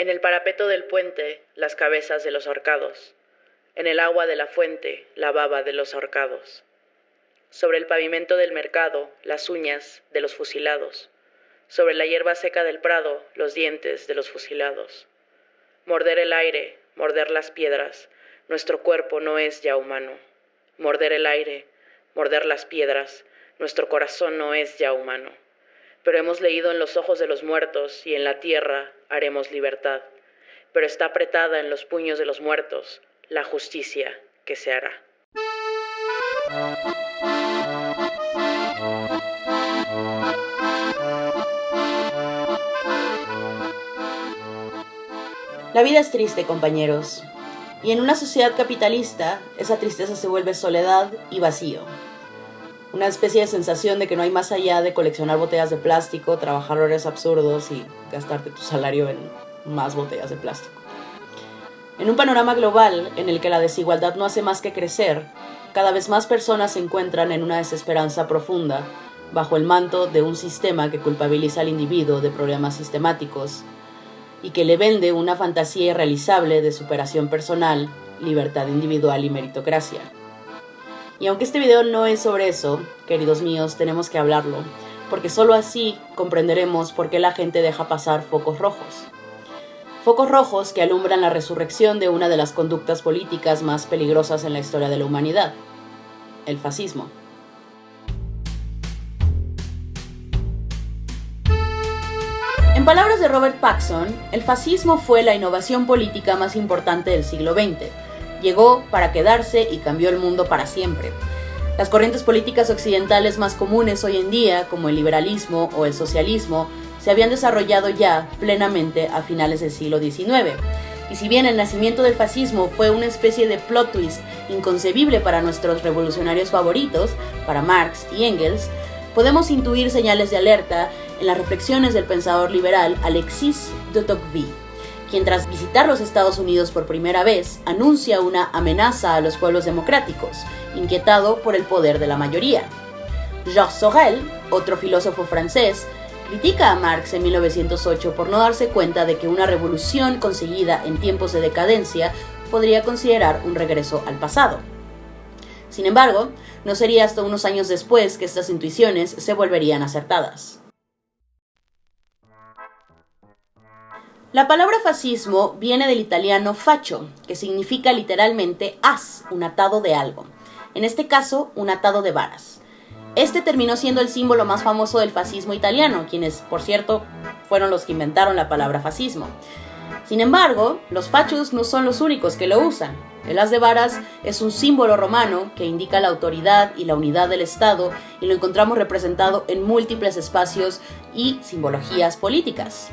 En el parapeto del puente, las cabezas de los ahorcados. En el agua de la fuente, la baba de los ahorcados. Sobre el pavimento del mercado, las uñas de los fusilados. Sobre la hierba seca del prado, los dientes de los fusilados. Morder el aire, morder las piedras, nuestro cuerpo no es ya humano. Morder el aire, morder las piedras, nuestro corazón no es ya humano. Pero hemos leído en los ojos de los muertos y en la tierra haremos libertad. Pero está apretada en los puños de los muertos la justicia que se hará. La vida es triste, compañeros, y en una sociedad capitalista, esa tristeza se vuelve soledad y vacío. Una especie de sensación de que no hay más allá de coleccionar botellas de plástico, trabajar horarios absurdos y gastarte tu salario en más botellas de plástico. En un panorama global en el que la desigualdad no hace más que crecer, cada vez más personas se encuentran en una desesperanza profunda bajo el manto de un sistema que culpabiliza al individuo de problemas sistemáticos y que le vende una fantasía irrealizable de superación personal, libertad individual y meritocracia. Y aunque este video no es sobre eso, queridos míos, tenemos que hablarlo, porque solo así comprenderemos por qué la gente deja pasar focos rojos. Focos rojos que alumbran la resurrección de una de las conductas políticas más peligrosas en la historia de la humanidad, el fascismo. En palabras de Robert Paxson, el fascismo fue la innovación política más importante del siglo XX. Llegó para quedarse y cambió el mundo para siempre. Las corrientes políticas occidentales más comunes hoy en día, como el liberalismo o el socialismo, se habían desarrollado ya plenamente a finales del siglo XIX. Y si bien el nacimiento del fascismo fue una especie de plot twist inconcebible para nuestros revolucionarios favoritos, para Marx y Engels, podemos intuir señales de alerta en las reflexiones del pensador liberal Alexis de Tocqueville, quien tras visitar los Estados Unidos por primera vez anuncia una amenaza a los pueblos democráticos, inquietado por el poder de la mayoría. Georges Sorel, otro filósofo francés, critica a Marx en 1908 por no darse cuenta de que una revolución conseguida en tiempos de decadencia podría considerar un regreso al pasado. Sin embargo, no sería hasta unos años después que estas intuiciones se volverían acertadas. La palabra fascismo viene del italiano faccio, que significa literalmente haz, un atado de algo. En este caso, un atado de varas. Este terminó siendo el símbolo más famoso del fascismo italiano, quienes, por cierto, fueron los que inventaron la palabra fascismo. Sin embargo, los fachos no son los únicos que lo usan. El haz de varas es un símbolo romano que indica la autoridad y la unidad del Estado y lo encontramos representado en múltiples espacios y simbologías políticas.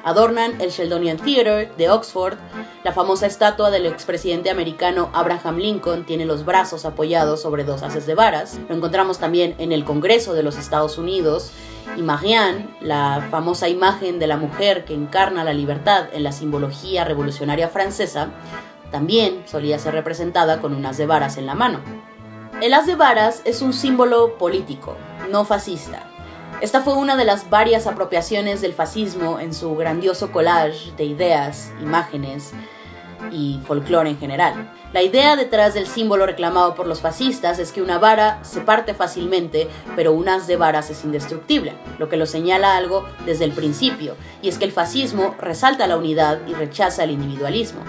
Adornan el Sheldonian Theatre de Oxford, la famosa estatua del expresidente americano Abraham Lincoln tiene los brazos apoyados sobre dos haces de varas. Lo encontramos también en el Congreso de los Estados Unidos, y Marianne, la famosa imagen de la mujer que encarna la libertad en la simbología revolucionaria francesa, también solía ser representada con un haz de varas en la mano. El haz de varas es un símbolo político, no fascista. Esta fue una de las varias apropiaciones del fascismo en su grandioso collage de ideas, imágenes y folclore en general. La idea detrás del símbolo reclamado por los fascistas es que una vara se parte fácilmente, pero un haz de varas es indestructible, lo que lo señala algo desde el principio, y es que el fascismo resalta la unidad y rechaza el individualismo.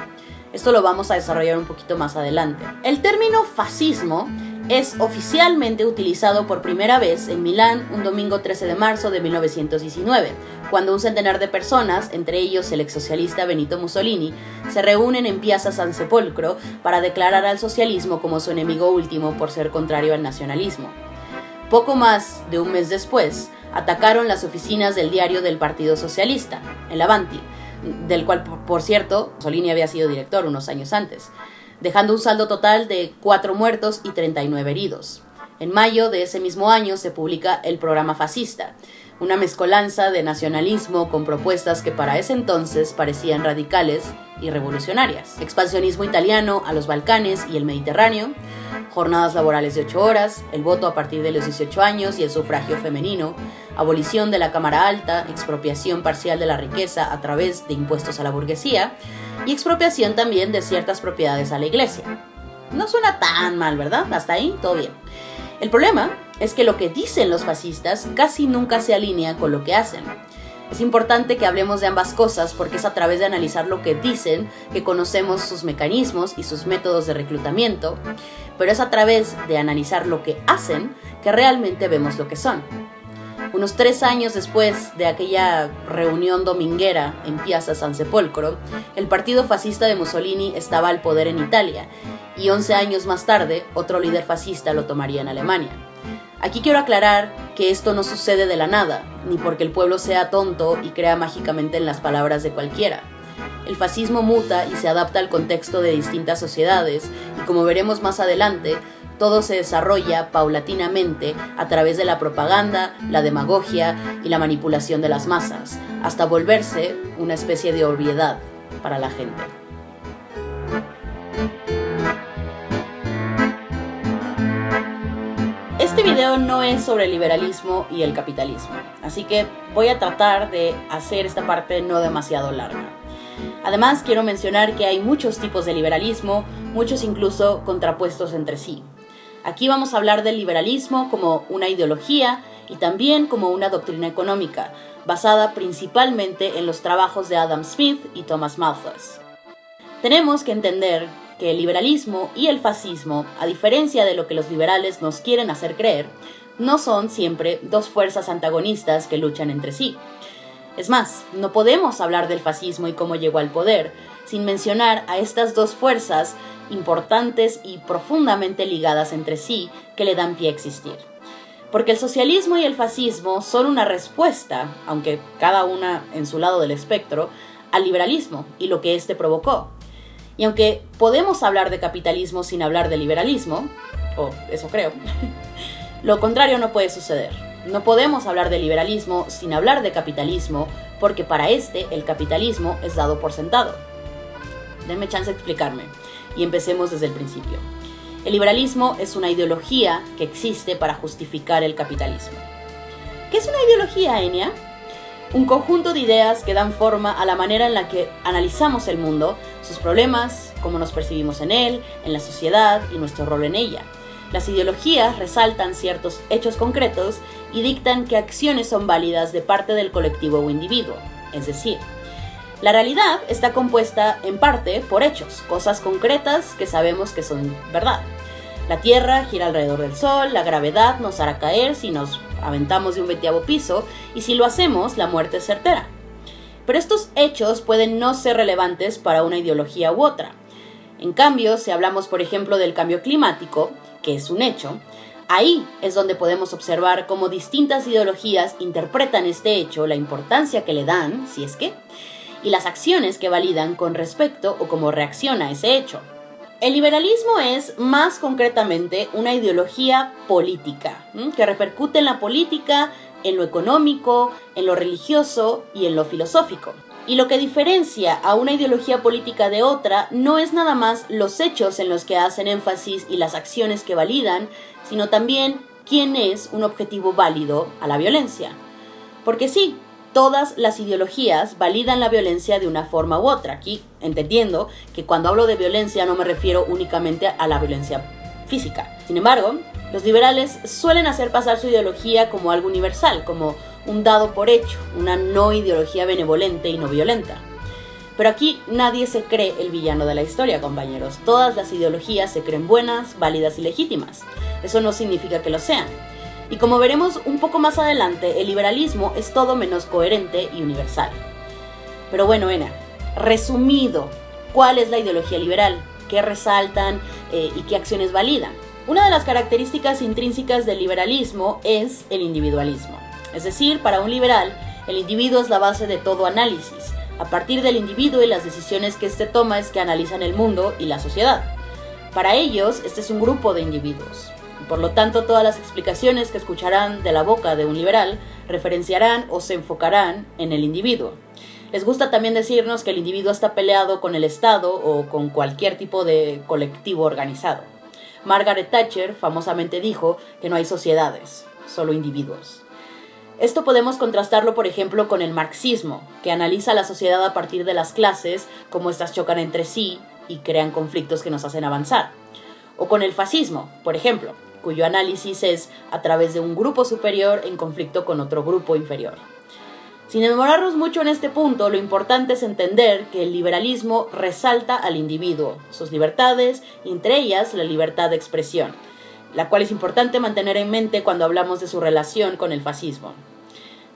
Esto lo vamos a desarrollar un poquito más adelante. El término fascismo es oficialmente utilizado por primera vez en Milán un domingo 13 de marzo de 1919, cuando un centenar de personas, entre ellos el exsocialista Benito Mussolini, se reúnen en Piazza San Sepolcro para declarar al socialismo como su enemigo último por ser contrario al nacionalismo. Poco más de un mes después, atacaron las oficinas del diario del Partido Socialista, el Avanti, del cual, por cierto, Mussolini había sido director unos años antes, dejando un saldo total de 4 muertos y 39 heridos. En mayo de ese mismo año se publica el Programa Fascista, una mezcolanza de nacionalismo con propuestas que para ese entonces parecían radicales y revolucionarias. Expansionismo italiano a los Balcanes y el Mediterráneo, jornadas laborales de 8 horas, el voto a partir de los 18 años y el sufragio femenino, abolición de la Cámara Alta, expropiación parcial de la riqueza a través de impuestos a la burguesía y expropiación también de ciertas propiedades a la Iglesia. No suena tan mal, ¿verdad? Hasta ahí todo bien. El problema es que lo que dicen los fascistas casi nunca se alinea con lo que hacen. Es importante que hablemos de ambas cosas porque es a través de analizar lo que dicen que conocemos sus mecanismos y sus métodos de reclutamiento, pero es a través de analizar lo que hacen que realmente vemos lo que son. Unos 3 años después de aquella reunión dominguera en Piazza San Sepolcro, el partido fascista de Mussolini estaba al poder en Italia y 11 años más tarde otro líder fascista lo tomaría en Alemania. Aquí quiero aclarar que esto no sucede de la nada, ni porque el pueblo sea tonto y crea mágicamente en las palabras de cualquiera. El fascismo muta y se adapta al contexto de distintas sociedades y como veremos más adelante, todo se desarrolla paulatinamente a través de la propaganda, la demagogia y la manipulación de las masas, hasta volverse una especie de obviedad para la gente. Este video no es sobre el liberalismo y el capitalismo, así que voy a tratar de hacer esta parte no demasiado larga. Además, quiero mencionar que hay muchos tipos de liberalismo, muchos incluso contrapuestos entre sí. Aquí vamos a hablar del liberalismo como una ideología y también como una doctrina económica, basada principalmente en los trabajos de Adam Smith y Thomas Malthus. Tenemos que entender que el liberalismo y el fascismo, a diferencia de lo que los liberales nos quieren hacer creer, no son siempre dos fuerzas antagonistas que luchan entre sí. Es más, no podemos hablar del fascismo y cómo llegó al poder sin mencionar a estas dos fuerzas importantes y profundamente ligadas entre sí que le dan pie a existir. Porque el socialismo y el fascismo son una respuesta, aunque cada una en su lado del espectro, al liberalismo y lo que éste provocó. Y aunque podemos hablar de capitalismo sin hablar de liberalismo, o eso creo, lo contrario no puede suceder. No podemos hablar de liberalismo sin hablar de capitalismo, porque para el capitalismo es dado por sentado. Denme chance de explicarme, y empecemos desde el principio. El liberalismo es una ideología que existe para justificar el capitalismo. ¿Qué es una ideología, Enya? Un conjunto de ideas que dan forma a la manera en la que analizamos el mundo, sus problemas, cómo nos percibimos en él, en la sociedad y nuestro rol en ella. Las ideologías resaltan ciertos hechos concretos y dictan qué acciones son válidas de parte del colectivo o individuo. Es decir, la realidad está compuesta en parte por hechos, cosas concretas que sabemos que son verdad. La Tierra gira alrededor del Sol, la gravedad nos hará caer si nos aventamos de un 20º piso y si lo hacemos, la muerte es certera. Pero estos hechos pueden no ser relevantes para una ideología u otra. En cambio, si hablamos por ejemplo del cambio climático, que es un hecho, ahí es donde podemos observar cómo distintas ideologías interpretan este hecho, la importancia que le dan, si es que, y las acciones que validan con respecto o cómo reacciona a ese hecho. El liberalismo es, más concretamente, una ideología política, que repercute en la política, en lo económico, en lo religioso y en lo filosófico. Y lo que diferencia a una ideología política de otra no es nada más los hechos en los que hacen énfasis y las acciones que validan, sino también quién es un objetivo válido a la violencia. Porque sí, todas las ideologías validan la violencia de una forma u otra. Aquí, entendiendo que cuando hablo de violencia no me refiero únicamente a la violencia física. Sin embargo, los liberales suelen hacer pasar su ideología como algo universal, como un dado por hecho, una no ideología benevolente y no violenta. Pero aquí nadie se cree el villano de la historia, compañeros. Todas las ideologías se creen buenas, válidas y legítimas. Eso no significa que lo sean. Y como veremos un poco más adelante, el liberalismo es todo menos coherente y universal. Pero bueno, resumido, ¿cuál es la ideología liberal? ¿Qué resaltan y qué acciones validan? Una de las características intrínsecas del liberalismo es el individualismo. Es decir, para un liberal, el individuo es la base de todo análisis. A partir del individuo y las decisiones que éste toma es que analizan el mundo y la sociedad. Para ellos, este es un grupo de individuos. Por lo tanto, todas las explicaciones que escucharán de la boca de un liberal referenciarán o se enfocarán en el individuo. Les gusta también decirnos que el individuo está peleado con el Estado o con cualquier tipo de colectivo organizado. Margaret Thatcher famosamente dijo que no hay sociedades, solo individuos. Esto podemos contrastarlo, por ejemplo, con el marxismo, que analiza la sociedad a partir de las clases, cómo éstas chocan entre sí y crean conflictos que nos hacen avanzar. O con el fascismo, por ejemplo, cuyo análisis es a través de un grupo superior en conflicto con otro grupo inferior. Sin demorarnos mucho en este punto, lo importante es entender que el liberalismo resalta al individuo, sus libertades, y entre ellas la libertad de expresión, la cual es importante mantener en mente cuando hablamos de su relación con el fascismo.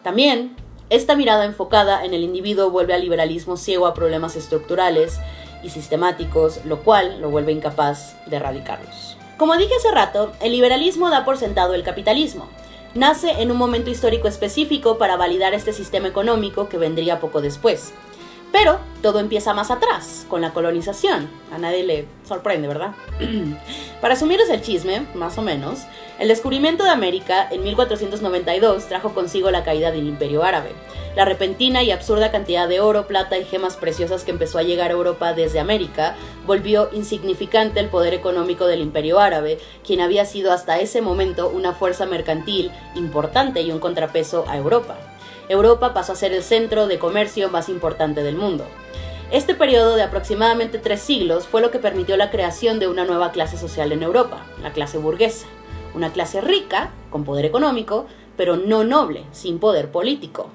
También, esta mirada enfocada en el individuo vuelve al liberalismo ciego a problemas estructurales y sistemáticos, lo cual lo vuelve incapaz de erradicarlos. Como dije hace rato, el liberalismo da por sentado el capitalismo. Nace en un momento histórico específico para validar este sistema económico que vendría poco después. Pero todo empieza más atrás, con la colonización. A nadie le sorprende, ¿verdad? Para asumirles el chisme, más o menos, el descubrimiento de América en 1492 trajo consigo la caída del Imperio Árabe. La repentina y absurda cantidad de oro, plata y gemas preciosas que empezó a llegar a Europa desde América volvió insignificante el poder económico del Imperio Árabe, quien había sido hasta ese momento una fuerza mercantil importante y un contrapeso a Europa. Europa pasó a ser el centro de comercio más importante del mundo. Este periodo de aproximadamente 3 siglos fue lo que permitió la creación de una nueva clase social en Europa, la clase burguesa. Una clase rica, con poder económico, pero no noble, sin poder político.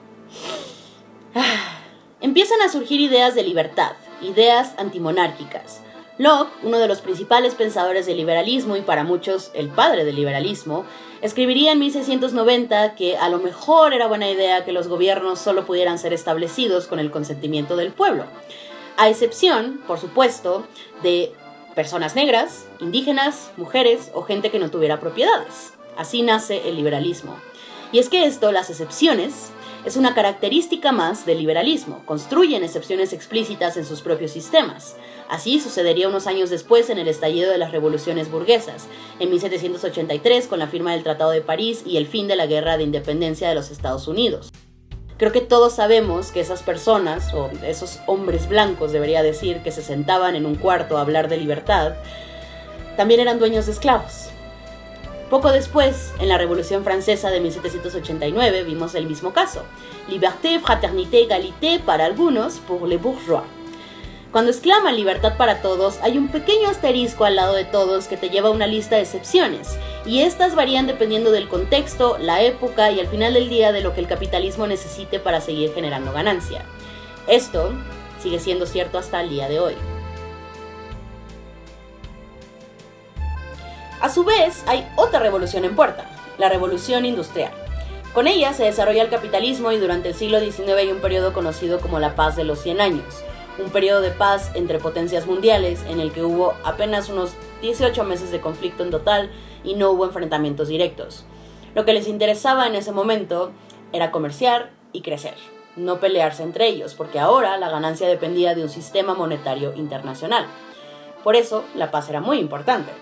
Empiezan a surgir ideas de libertad, ideas antimonárquicas. Locke, uno de los principales pensadores del liberalismo y para muchos el padre del liberalismo, escribiría en 1690 que a lo mejor era buena idea que los gobiernos solo pudieran ser establecidos con el consentimiento del pueblo, a excepción, por supuesto, de personas negras, indígenas, mujeres o gente que no tuviera propiedades. Así nace el liberalismo. Y es que esto, las excepciones, es una característica más del liberalismo. Construyen excepciones explícitas en sus propios sistemas. Así sucedería unos años después en el estallido de las revoluciones burguesas, en 1783 con la firma del Tratado de París y el fin de la Guerra de Independencia de los Estados Unidos. Creo que todos sabemos que esas personas, o esos hombres blancos debería decir, que se sentaban en un cuarto a hablar de libertad, también eran dueños de esclavos. Poco después, en la Revolución Francesa de 1789, vimos el mismo caso. Liberté, fraternité, égalité para algunos, pour les bourgeois. Cuando exclaman libertad para todos, hay un pequeño asterisco al lado de todos que te lleva a una lista de excepciones, y estas varían dependiendo del contexto, la época y al final del día de lo que el capitalismo necesite para seguir generando ganancia. Esto sigue siendo cierto hasta el día de hoy. A su vez, hay otra revolución en puerta, la revolución industrial. Con ella se desarrolla el capitalismo y durante el siglo XIX hay un periodo conocido como la Paz de los 100 años, un periodo de paz entre potencias mundiales en el que hubo apenas unos 18 meses de conflicto en total y no hubo enfrentamientos directos. Lo que les interesaba en ese momento era comerciar y crecer, no pelearse entre ellos, porque ahora la ganancia dependía de un sistema monetario internacional. Por eso, la paz era muy importante.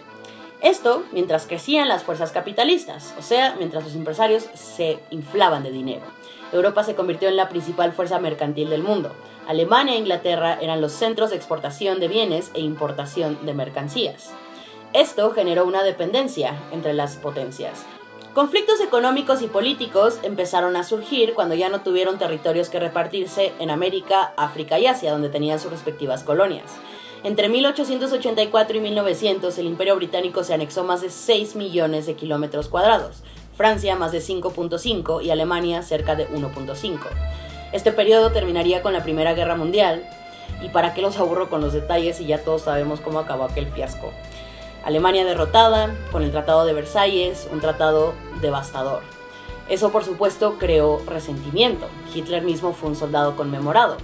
Esto mientras crecían las fuerzas capitalistas, o sea, mientras los empresarios se inflaban de dinero. Europa se convirtió en la principal fuerza mercantil del mundo. Alemania e Inglaterra eran los centros de exportación de bienes e importación de mercancías. Esto generó una dependencia entre las potencias. Conflictos económicos y políticos empezaron a surgir cuando ya no tuvieron territorios que repartirse en América, África y Asia, donde tenían sus respectivas colonias. Entre 1884 y 1900, el Imperio Británico se anexó más de 6 millones de kilómetros cuadrados, Francia más de 5.5 y Alemania cerca de 1.5. Este periodo terminaría con la Primera Guerra Mundial, y para qué los aburro con los detalles si ya todos sabemos cómo acabó aquel fiasco. Alemania derrotada, con el Tratado de Versalles, un tratado devastador. Eso por supuesto creó resentimiento. Hitler mismo fue un soldado conmemorado.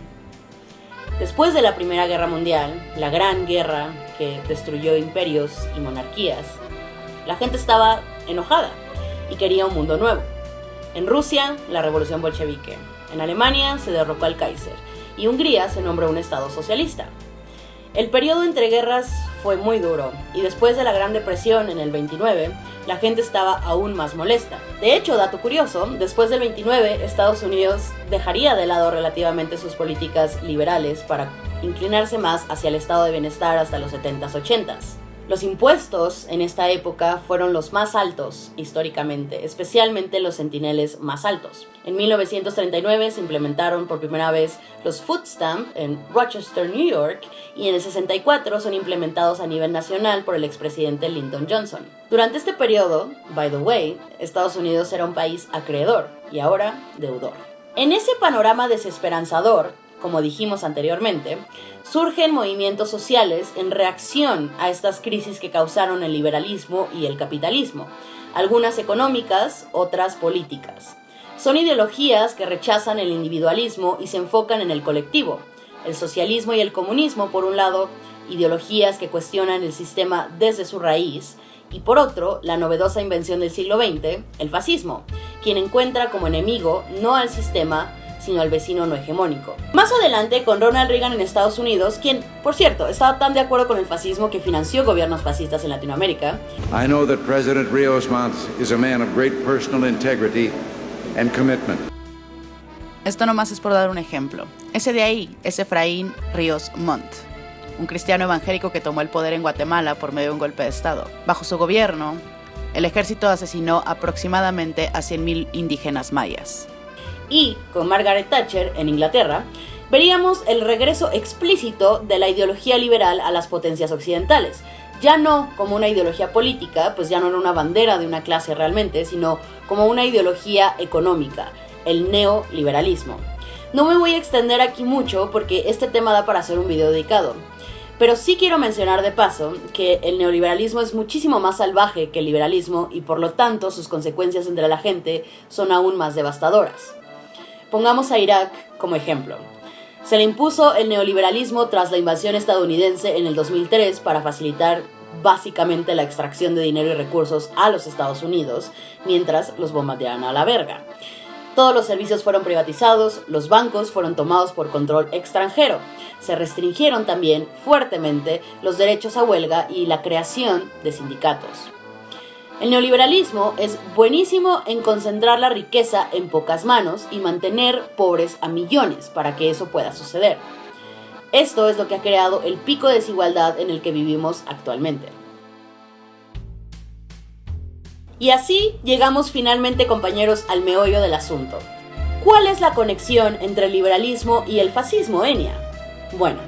Después de la Primera Guerra Mundial, la gran guerra que destruyó imperios y monarquías, la gente estaba enojada y quería un mundo nuevo. En Rusia, la revolución bolchevique. En Alemania se derrocó al Kaiser y Hungría se nombró un estado socialista. El periodo entre guerras fue muy duro y después de la Gran Depresión en el 29, la gente estaba aún más molesta. De hecho, dato curioso, después del 29, Estados Unidos dejaría de lado relativamente sus políticas liberales para inclinarse más hacia el estado de bienestar hasta los 70s, 80s. Los impuestos en esta época fueron los más altos históricamente, especialmente los centineles más altos. En 1939 se implementaron por primera vez los food stamps en Rochester, New York, y en el 64 son implementados a nivel nacional por el expresidente Lyndon Johnson. Durante este periodo, by the way, Estados Unidos era un país acreedor y ahora deudor. En ese panorama desesperanzador, como dijimos anteriormente, surgen movimientos sociales en reacción a estas crisis que causaron el liberalismo y el capitalismo, algunas económicas, otras políticas. Son ideologías que rechazan el individualismo y se enfocan en el colectivo. El socialismo y el comunismo, por un lado, ideologías que cuestionan el sistema desde su raíz, y por otro, la novedosa invención del siglo XX, el fascismo, quien encuentra como enemigo no al sistema, sino al vecino no hegemónico. Más adelante, con Ronald Reagan en Estados Unidos, quien, por cierto, estaba tan de acuerdo con el fascismo que financió gobiernos fascistas en Latinoamérica. I know that President Rios Montt is a man of great personal integrity and commitment. Esto nomás es por dar un ejemplo. Ese de ahí es Efraín Ríos Montt, un cristiano evangélico que tomó el poder en Guatemala por medio de un golpe de Estado. Bajo su gobierno, el ejército asesinó aproximadamente a 100,000 indígenas mayas. Y con Margaret Thatcher en Inglaterra, veríamos el regreso explícito de la ideología liberal a las potencias occidentales. Ya no como una ideología política, pues ya no era una bandera de una clase realmente, sino como una ideología económica, el neoliberalismo. No me voy a extender aquí mucho porque este tema da para hacer un video dedicado. Pero sí quiero mencionar de paso que el neoliberalismo es muchísimo más salvaje que el liberalismo y por lo tanto sus consecuencias entre la gente son aún más devastadoras. Pongamos a Irak como ejemplo. Se le impuso el neoliberalismo tras la invasión estadounidense en el 2003 para facilitar básicamente la extracción de dinero y recursos a los Estados Unidos, mientras los bombardeaban a la verga. Todos los servicios fueron privatizados, los bancos fueron tomados por control extranjero. Se restringieron también fuertemente los derechos a huelga y la creación de sindicatos. El neoliberalismo es buenísimo en concentrar la riqueza en pocas manos y mantener pobres a millones para que eso pueda suceder. Esto es lo que ha creado el pico de desigualdad en el que vivimos actualmente. Y así llegamos finalmente, compañeros, al meollo del asunto. ¿Cuál es la conexión entre el liberalismo y el fascismo, Enia? Bueno,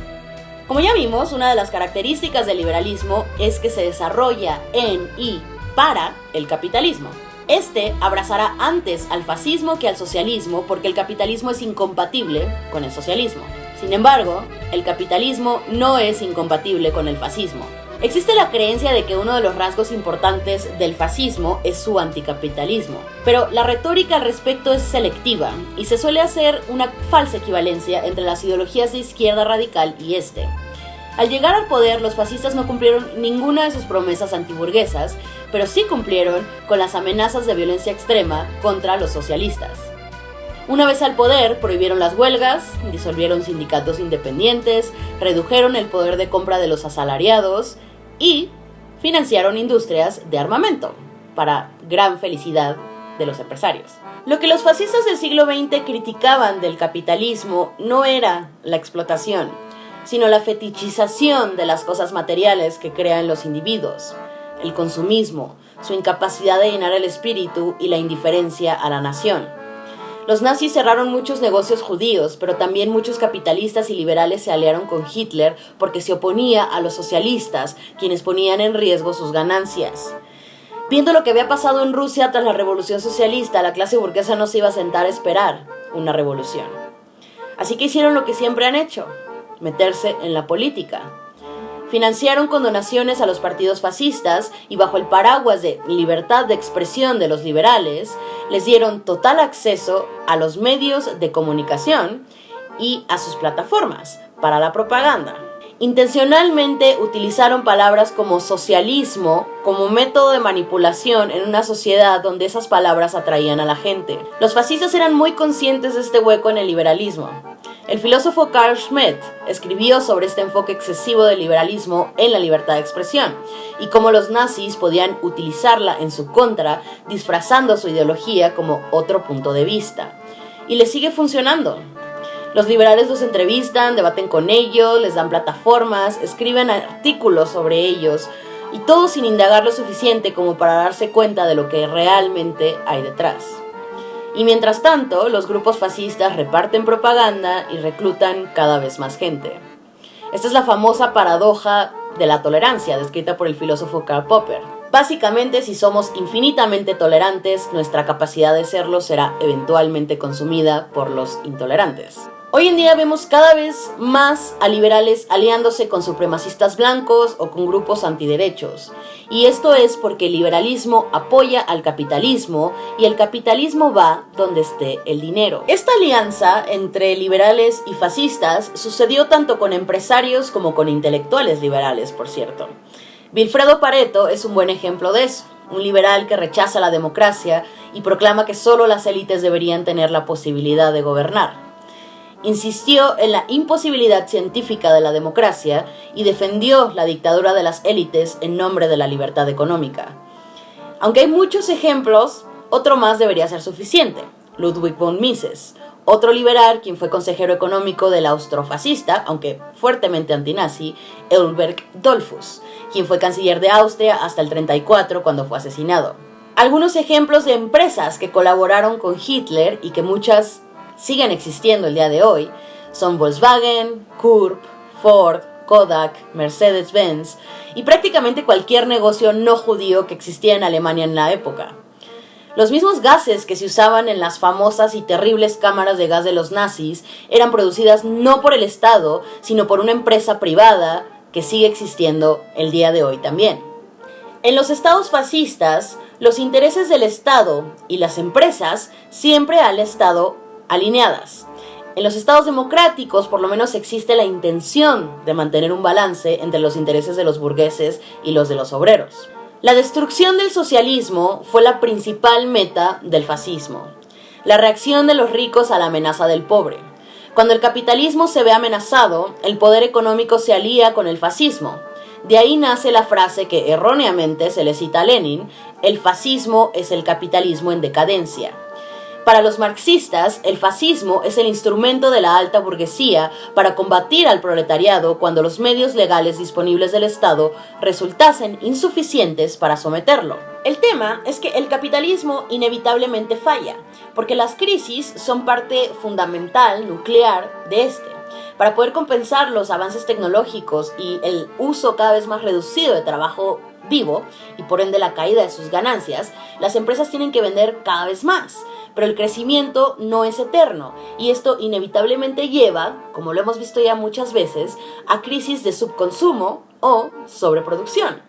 como ya vimos, una de las características del liberalismo es que se desarrolla en y para el capitalismo. Este abrazará antes al fascismo que al socialismo porque el capitalismo es incompatible con el socialismo. Sin embargo, el capitalismo no es incompatible con el fascismo. Existe la creencia de que uno de los rasgos importantes del fascismo es su anticapitalismo, pero la retórica al respecto es selectiva y se suele hacer una falsa equivalencia entre las ideologías de izquierda radical y este. Al llegar al poder, los fascistas no cumplieron ninguna de sus promesas antiburguesas, pero sí cumplieron con las amenazas de violencia extrema contra los socialistas. Una vez al poder, prohibieron las huelgas, disolvieron sindicatos independientes, redujeron el poder de compra de los asalariados y financiaron industrias de armamento, para gran felicidad de los empresarios. Lo que los fascistas del siglo XX criticaban del capitalismo no era la explotación, sino la fetichización de las cosas materiales que crean los individuos, el consumismo, su incapacidad de llenar el espíritu y la indiferencia a la nación. Los nazis cerraron muchos negocios judíos, pero también muchos capitalistas y liberales se aliaron con Hitler porque se oponía a los socialistas, quienes ponían en riesgo sus ganancias. Viendo lo que había pasado en Rusia tras la revolución socialista, la clase burguesa no se iba a sentar a esperar una revolución. Así que hicieron lo que siempre han hecho: meterse en la política. Financiaron con donaciones a los partidos fascistas y bajo el paraguas de libertad de expresión de los liberales, les dieron total acceso a los medios de comunicación y a sus plataformas para la propaganda. Intencionalmente utilizaron palabras como socialismo como método de manipulación en una sociedad donde esas palabras atraían a la gente. Los fascistas eran muy conscientes de este hueco en el liberalismo. El filósofo Carl Schmitt escribió sobre este enfoque excesivo del liberalismo en La libertad de expresión y cómo los nazis podían utilizarla en su contra, disfrazando su ideología como otro punto de vista. Y les sigue funcionando. Los liberales los entrevistan, debaten con ellos, les dan plataformas, escriben artículos sobre ellos, y todo sin indagar lo suficiente como para darse cuenta de lo que realmente hay detrás. Y mientras tanto, los grupos fascistas reparten propaganda y reclutan cada vez más gente. Esta es la famosa paradoja de la tolerancia, descrita por el filósofo Karl Popper. Básicamente, si somos infinitamente tolerantes, nuestra capacidad de serlo será eventualmente consumida por los intolerantes. Hoy en día vemos cada vez más a liberales aliándose con supremacistas blancos o con grupos antiderechos. Y esto es porque el liberalismo apoya al capitalismo y el capitalismo va donde esté el dinero. Esta alianza entre liberales y fascistas sucedió tanto con empresarios como con intelectuales liberales, por cierto. Vilfredo Pareto es un buen ejemplo de eso. Un liberal que rechaza la democracia y proclama que solo las élites deberían tener la posibilidad de gobernar. Insistió en la imposibilidad científica de la democracia y defendió la dictadura de las élites en nombre de la libertad económica. Aunque hay muchos ejemplos, otro más debería ser suficiente. Ludwig von Mises, otro liberal quien fue consejero económico del austrofascista, aunque fuertemente antinazi, Engelbert Dollfuss, quien fue canciller de Austria hasta el 1934 cuando fue asesinado. Algunos ejemplos de empresas que colaboraron con Hitler y que muchas siguen existiendo el día de hoy son Volkswagen, Kurp, Ford, Kodak, Mercedes-Benz y prácticamente cualquier negocio no judío que existía en Alemania en la época. Los mismos gases que se usaban en las famosas y terribles cámaras de gas de los nazis eran producidas no por el Estado, sino por una empresa privada que sigue existiendo el día de hoy también. En los estados fascistas, los intereses del Estado y las empresas siempre han estado alineadas. En los estados democráticos, por lo menos, existe la intención de mantener un balance entre los intereses de los burgueses y los de los obreros. La destrucción del socialismo fue la principal meta del fascismo. La reacción de los ricos a la amenaza del pobre. Cuando el capitalismo se ve amenazado, el poder económico se alía con el fascismo. De ahí nace la frase que erróneamente se le cita a Lenin: el fascismo es el capitalismo en decadencia. Para los marxistas, el fascismo es el instrumento de la alta burguesía para combatir al proletariado cuando los medios legales disponibles del Estado resultasen insuficientes para someterlo. El tema es que el capitalismo inevitablemente falla, porque las crisis son parte fundamental, nuclear, de este. Para poder compensar los avances tecnológicos y el uso cada vez más reducido de trabajo vivo, y por ende la caída de sus ganancias, las empresas tienen que vender cada vez más. Pero el crecimiento no es eterno, y esto inevitablemente lleva, como lo hemos visto ya muchas veces, a crisis de subconsumo o sobreproducción.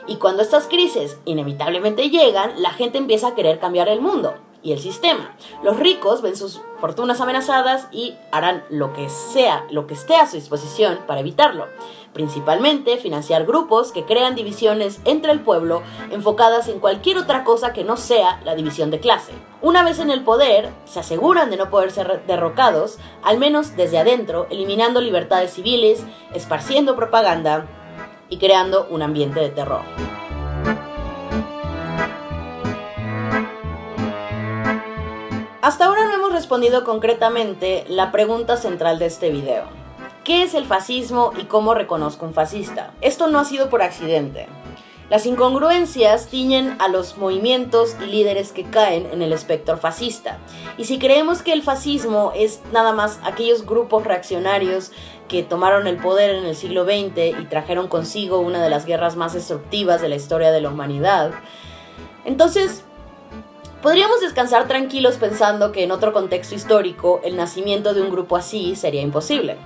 Y cuando estas crisis inevitablemente llegan, la gente empieza a querer cambiar el mundo y el sistema. Los ricos ven sus fortunas amenazadas y harán lo que esté a su disposición para evitarlo. Principalmente financiar grupos que crean divisiones entre el pueblo enfocadas en cualquier otra cosa que no sea la división de clase. Una vez en el poder, se aseguran de no poder ser derrocados, al menos desde adentro, eliminando libertades civiles, esparciendo propaganda y creando un ambiente de terror. Hasta ahora no hemos respondido concretamente la pregunta central de este video. ¿Qué es el fascismo y cómo reconozco un fascista? Esto no ha sido por accidente. Las incongruencias tiñen a los movimientos y líderes que caen en el espectro fascista. Y si creemos que el fascismo es nada más aquellos grupos reaccionarios que tomaron el poder en el siglo XX y trajeron consigo una de las guerras más destructivas de la historia de la humanidad, entonces podríamos descansar tranquilos pensando que en otro contexto histórico el nacimiento de un grupo así sería imposible.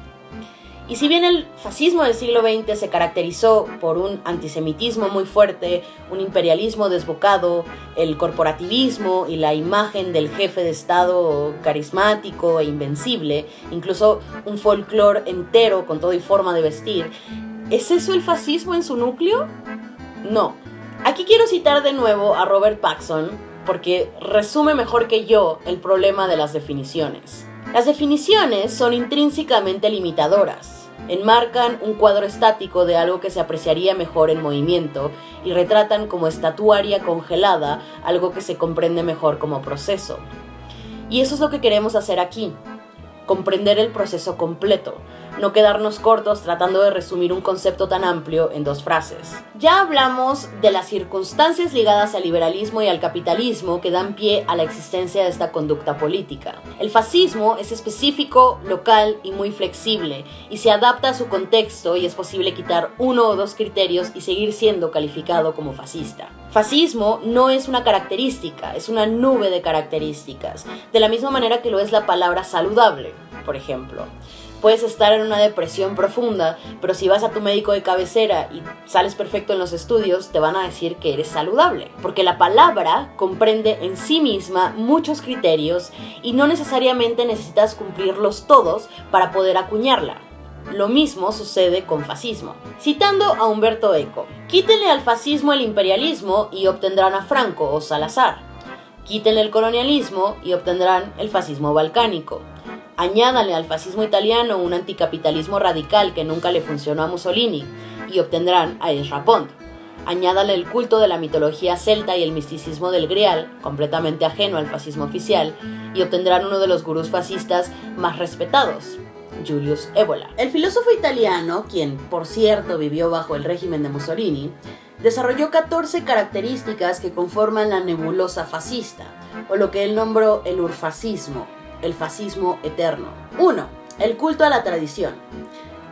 Y si bien el fascismo del siglo XX se caracterizó por un antisemitismo muy fuerte, un imperialismo desbocado, el corporativismo y la imagen del jefe de Estado carismático e invencible, incluso un folclore entero con todo y forma de vestir, ¿es eso el fascismo en su núcleo? No. Aquí quiero citar de nuevo a Robert Paxson, porque resume mejor que yo el problema de las definiciones. Las definiciones son intrínsecamente limitadoras. Enmarcan un cuadro estático de algo que se apreciaría mejor en movimiento y retratan como estatuaria congelada algo que se comprende mejor como proceso. Y eso es lo que queremos hacer aquí, comprender el proceso completo, no quedarnos cortos tratando de resumir un concepto tan amplio en 2 frases. Ya hablamos de las circunstancias ligadas al liberalismo y al capitalismo que dan pie a la existencia de esta conducta política. El fascismo es específico, local y muy flexible, y se adapta a su contexto y es posible quitar 1 o 2 criterios y seguir siendo calificado como fascista. Fascismo no es una característica, es una nube de características, de la misma manera que lo es la palabra saludable, por ejemplo. Puedes estar en una depresión profunda, pero si vas a tu médico de cabecera y sales perfecto en los estudios, te van a decir que eres saludable. Porque la palabra comprende en sí misma muchos criterios y no necesariamente necesitas cumplirlos todos para poder acuñarla. Lo mismo sucede con fascismo. Citando a Humberto Eco, quítenle al fascismo el imperialismo y obtendrán a Franco o Salazar. Quítenle el colonialismo y obtendrán el fascismo balcánico. Añádale al fascismo italiano un anticapitalismo radical que nunca le funcionó a Mussolini y obtendrán a Ezra Pound. Añádale el culto de la mitología celta y el misticismo del Grial, completamente ajeno al fascismo oficial, y obtendrán uno de los gurús fascistas más respetados, Julius Evola. El filósofo italiano, quien por cierto vivió bajo el régimen de Mussolini, desarrolló 14 características que conforman la nebulosa fascista, o lo que él nombró el urfascismo, el fascismo eterno. 1. El culto a la tradición.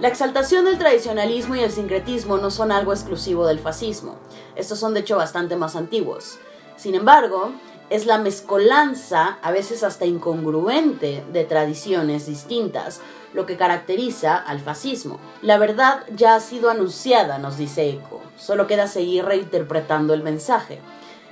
La exaltación del tradicionalismo y el sincretismo no son algo exclusivo del fascismo. Estos son de hecho bastante más antiguos. Sin embargo, es la mezcolanza, a veces hasta incongruente, de tradiciones distintas, lo que caracteriza al fascismo. La verdad ya ha sido anunciada, nos dice Eco. Solo queda seguir reinterpretando el mensaje.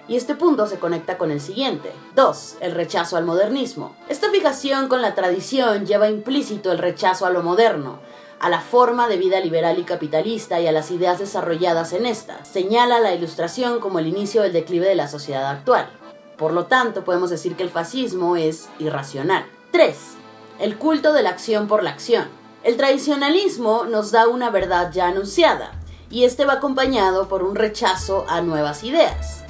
Y este punto se conecta con el siguiente. 2. El rechazo al modernismo. Esta fijación con la tradición lleva implícito el rechazo a lo moderno, a la forma de vida liberal y capitalista y a las ideas desarrolladas en esta. Señala la Ilustración como el inicio del declive de la sociedad actual. Por lo tanto, podemos decir que el fascismo es irracional. 3. El culto de la acción por la acción. El tradicionalismo nos da una verdad ya anunciada, y este va acompañado por un rechazo a nuevas ideas.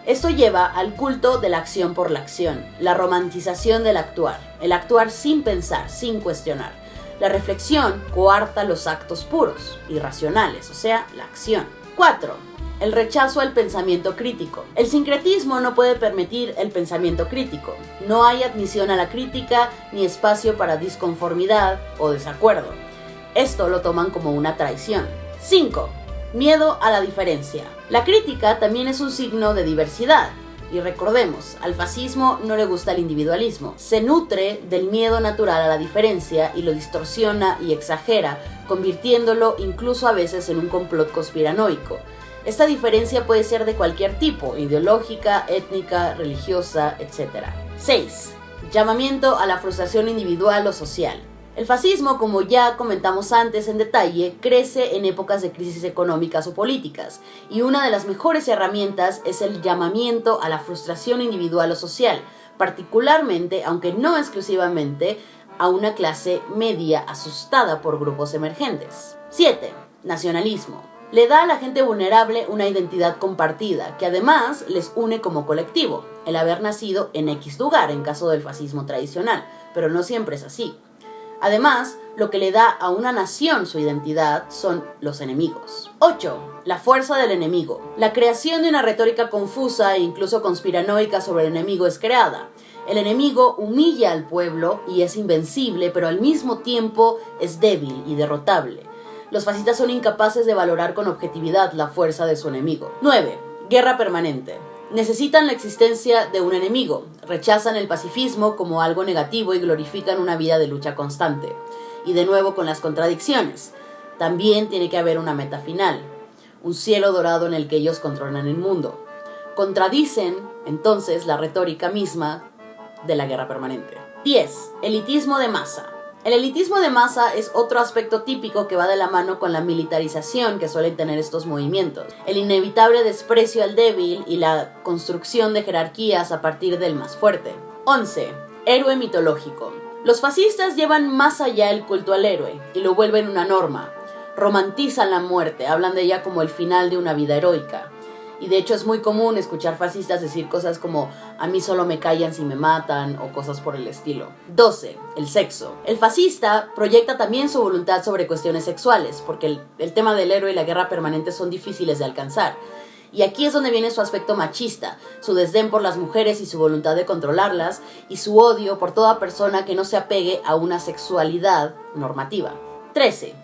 Esto lleva al culto de la acción por la acción, la romantización del actuar, el actuar sin pensar, sin cuestionar. La reflexión coarta los actos puros, irracionales, o sea, la acción. 4. El rechazo al pensamiento crítico. El sincretismo no puede permitir el pensamiento crítico. No hay admisión a la crítica ni espacio para disconformidad o desacuerdo. Esto lo toman como una traición. 5. Miedo a la diferencia. La crítica también es un signo de diversidad. Y recordemos, al fascismo no le gusta el individualismo. Se nutre del miedo natural a la diferencia y lo distorsiona y exagera, convirtiéndolo incluso a veces en un complot conspiranoico. Esta diferencia puede ser de cualquier tipo, ideológica, étnica, religiosa, etc. 6. Llamamiento a la frustración individual o social. El fascismo, como ya comentamos antes en detalle, crece en épocas de crisis económicas o políticas, y una de las mejores herramientas es el llamamiento a la frustración individual o social, particularmente, aunque no exclusivamente, a una clase media asustada por grupos emergentes. 7. Nacionalismo. Le da a la gente vulnerable una identidad compartida, que además les une como colectivo, el haber nacido en X lugar, en caso del fascismo tradicional, pero no siempre es así. Además, lo que le da a una nación su identidad son los enemigos. 8. La fuerza del enemigo. La creación de una retórica confusa e incluso conspiranoica sobre el enemigo es creada. El enemigo humilla al pueblo y es invencible, pero al mismo tiempo es débil y derrotable. Los fascistas son incapaces de valorar con objetividad la fuerza de su enemigo. 9. Guerra permanente. Necesitan la existencia de un enemigo, rechazan el pacifismo como algo negativo y glorifican una vida de lucha constante. Y de nuevo con las contradicciones. También tiene que haber una meta final, un cielo dorado en el que ellos controlan el mundo. Contradicen, entonces, la retórica misma de la guerra permanente. 10. Elitismo de masa. El elitismo de masa es otro aspecto típico que va de la mano con la militarización que suelen tener estos movimientos, el inevitable desprecio al débil y la construcción de jerarquías a partir del más fuerte. 11. Héroe mitológico. Los fascistas llevan más allá el culto al héroe y lo vuelven una norma. Romantizan la muerte, hablan de ella como el final de una vida heroica. Y de hecho es muy común escuchar fascistas decir cosas como a mí solo me callan si me matan o cosas por el estilo. 12. El sexo. El fascista proyecta también su voluntad sobre cuestiones sexuales, porque el tema del héroe y la guerra permanente son difíciles de alcanzar. Y aquí es donde viene su aspecto machista, su desdén por las mujeres y su voluntad de controlarlas, y su odio por toda persona que no se apegue a una sexualidad normativa. 13.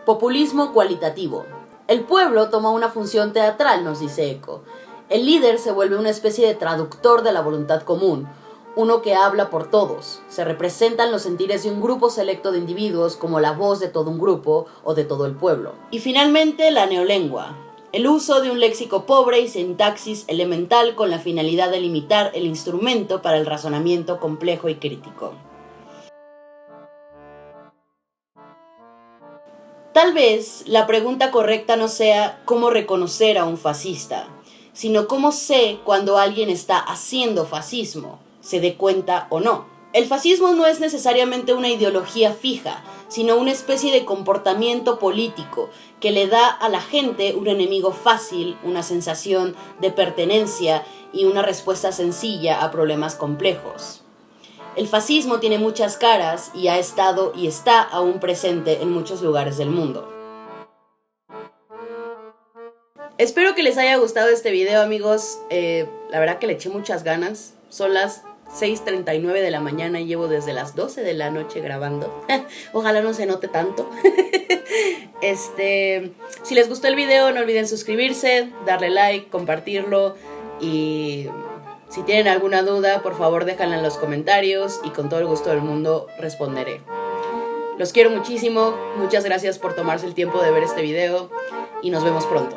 Populismo cualitativo. El pueblo toma una función teatral, nos dice Eco. El líder se vuelve una especie de traductor de la voluntad común, uno que habla por todos. Se representan los sentires de un grupo selecto de individuos como la voz de todo un grupo o de todo el pueblo. Y finalmente, la neolengua. El uso de un léxico pobre y sintaxis elemental con la finalidad de limitar el instrumento para el razonamiento complejo y crítico. Tal vez la pregunta correcta no sea cómo reconocer a un fascista, sino cómo sé cuando alguien está haciendo fascismo, se dé cuenta o no. El fascismo no es necesariamente una ideología fija, sino una especie de comportamiento político que le da a la gente un enemigo fácil, una sensación de pertenencia y una respuesta sencilla a problemas complejos. El fascismo tiene muchas caras y ha estado y está aún presente en muchos lugares del mundo. Espero que les haya gustado este video, amigos. La verdad que le eché muchas ganas. Son las 6:39 de la mañana y llevo desde las 12 de la noche grabando. Ojalá no se note tanto. Si les gustó el video, no olviden suscribirse, darle like, compartirlo y si tienen alguna duda, por favor déjenla en los comentarios y con todo el gusto del mundo responderé. Los quiero muchísimo, muchas gracias por tomarse el tiempo de ver este video y nos vemos pronto.